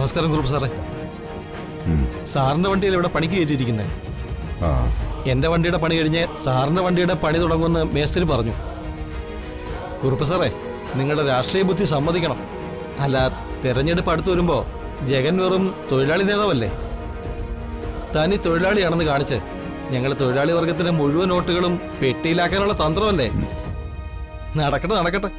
നമസ്കാരം കുറുപ്പ് സാറേ. സാറിന്റെ വണ്ടിയിൽ ഇവിടെ പണിക്ക് കയറ്റിയിരിക്കുന്നത്. എന്റെ വണ്ടിയുടെ പണി കഴിഞ്ഞ് സാറിന്റെ വണ്ടിയുടെ പണി തുടങ്ങുമെന്ന് മേസ്തിരി പറഞ്ഞു. കുറുപ്പ് സാറേ, നിങ്ങളുടെ രാഷ്ട്രീയ ബുദ്ധി സമ്മതിക്കണം. അല്ല, തെരഞ്ഞെടുപ്പ് അടുത്ത് വരുമ്പോ ജഗൻ വെറും തൊഴിലാളി നേതാവല്ലേ? തനി തൊഴിലാളിയാണെന്ന് കാണിച്ച് ഞങ്ങൾ തൊഴിലാളി വർഗത്തിന്റെ മുഴുവൻ വോട്ടുകളും പെട്ടിയിലാക്കാനുള്ള തന്ത്രമല്ലേ? നടക്കട്ടെ നടക്കട്ടെ.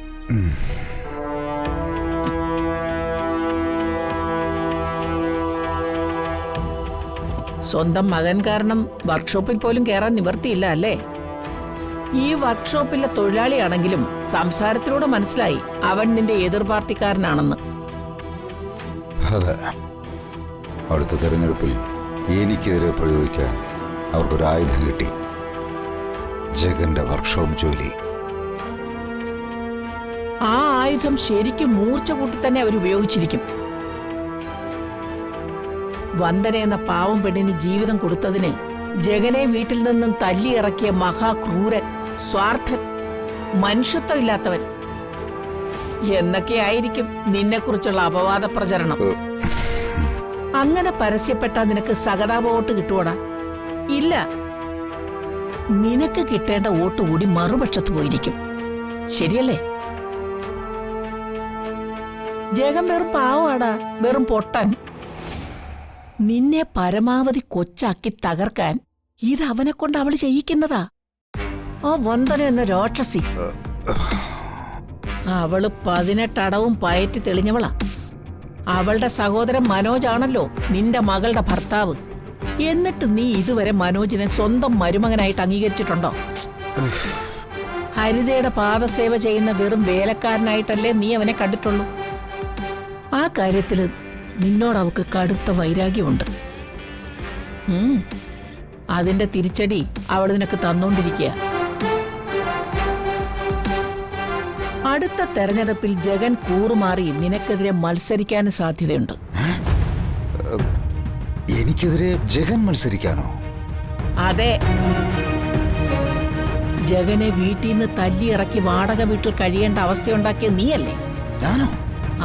സ്വന്തം മകൻ കാരണം വർക്ക്ഷോപ്പിൽ പോലും കയറാൻ നിവർത്തിയില്ല അല്ലേ? ഈ വർക്ക്ഷോപ്പിലെ തൊഴിലാളിയാണെങ്കിലും സംസാരത്തിലൂടെ മനസ്സിലായി അവൻ നിന്റെ എതിർ പാർട്ടിക്കാരനാണെന്ന്. അതെ, അടുത്ത തെരഞ്ഞെടുപ്പിൽ എനിക്കെതിരെ പ്രയോഗിക്കാൻ അവർക്കൊരു ആയുധം കിട്ടി. ജഗന്റെ വർക്ക്ഷോപ്പ് ജോലി. ആ ആയുധം ശരിക്കും മൂർച്ച കൂട്ടി തന്നെ അവർ ഉപയോഗിച്ചിരിക്കും. വന്ദന എന്ന പാവം പെണ്ണിന് ജീവിതം കൊടുത്തതിന് ജഗനെ വീട്ടിൽ നിന്നും തല്ലിയിറക്കിയ മഹാക്രൂരൻ, സ്വാർത്ഥൻ, മനുഷ്യത്വമില്ലാത്തവൻ എന്നൊക്കെയായിരിക്കും നിന്നെക്കുറിച്ചുള്ള അപവാദ പ്രചരണം. അങ്ങനെ പരസ്യപ്പെട്ടാ നിനക്ക് സഹതാപ വോട്ട് കിട്ടുവോടാ? ഇല്ല, നിനക്ക് കിട്ടേണ്ട വോട്ട് കൂടി മറുപക്ഷത്ത് പോയിരിക്കും. ശരിയല്ലേ? ജഗൻ വെറും പാവാടാ, വെറും പൊട്ടൻ. നിന്നെ പരമാവധി കൊച്ചാക്കി തകർക്കാൻ ഇത് അവനെ കൊണ്ട് അവള് ചെയ്യിക്കുന്നതാ. ആ വന്ദന എന്ന രാക്ഷസി, അവള് 18 അടവും പയറ്റി തെളിഞ്ഞവളാ. അവളുടെ സഹോദരൻ മനോജാണല്ലോ നിന്റെ മകളുടെ ഭർത്താവ്. എന്നിട്ട് നീ ഇതുവരെ മനോജിനെ സ്വന്തം മരുമകനായിട്ട് അംഗീകരിച്ചിട്ടുണ്ടോ? ഹരിതയുടെ പാദസേവ ചെയ്യുന്ന വെറും വേലക്കാരനായിട്ടല്ലേ നീ അവനെ കണ്ടിട്ടുള്ളൂ. ആ കാര്യത്തില് നിന്നോട് അവക്ക് കടുത്ത വൈരാഗ്യമുണ്ട്. അതിന്റെ തിരിച്ചടി അവൾ നിനക്ക് തന്നോണ്ടിരിക്കുക. അടുത്ത തെരഞ്ഞെടുപ്പിൽ ജഗൻ കൂറുമാറി നിനക്കെതിരെ മത്സരിക്കാനും സാധ്യതയുണ്ട്. എനിക്കെതിരെ ജഗൻ മത്സരിക്കാനോ? അതെ, ജഗനെ വീട്ടിൽ നിന്ന് തല്ലിയിറക്കി വാടക വീട്ടിൽ കഴിയേണ്ട അവസ്ഥയുണ്ടാക്കിയ നീയല്ലേ? ഞാനോ?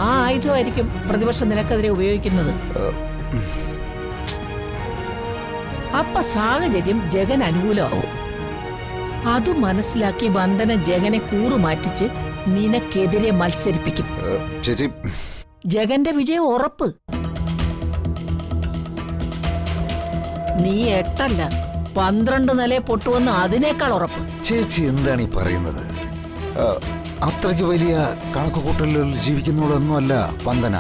ആ ആയുധമായിരിക്കും പ്രതിപക്ഷം നിനക്കെതിരെ ഉപയോഗിക്കുന്നത്. അപ്പൊ സാഹചര്യം ജഗൻ അനുകൂലമാവും. അത് മനസ്സിലാക്കി വന്ദന ജഗനെ കൂറുമാറ്റിച്ച് നിനക്കെതിരെ മത്സരിപ്പിക്കും. ചേച്ചി, ജഗന്റെ വിജയം ഉറപ്പ്. നീ 8 അല്ല 12 നിലയെ പൊട്ടുവെന്ന് അതിനേക്കാൾ ഉറപ്പ്. ചേച്ചി എന്താണ് ഈ പറയുന്നത്? അത്രയ്ക്ക് വലിയ കണക്കുകൂട്ടലുകൾ ജീവിക്കുന്നവളൊന്നുമല്ല വന്ദന.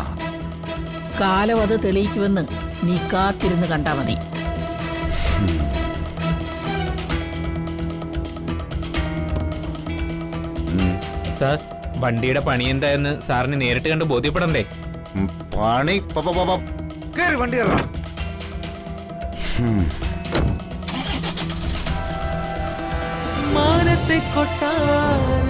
കാലം അത് തെളിയിക്കുമെന്ന് നീ കാത്തിരുന്ന് കണ്ടാ മതി. സാർ, വണ്ടിയുടെ പണി എന്തായെന്ന് സാറിന് നേരിട്ട് കണ്ട് ബോധ്യപ്പെടണ്ടേ? പണി വണ്ടി കയറാം. മാനത്തെ കൊട്ടാരം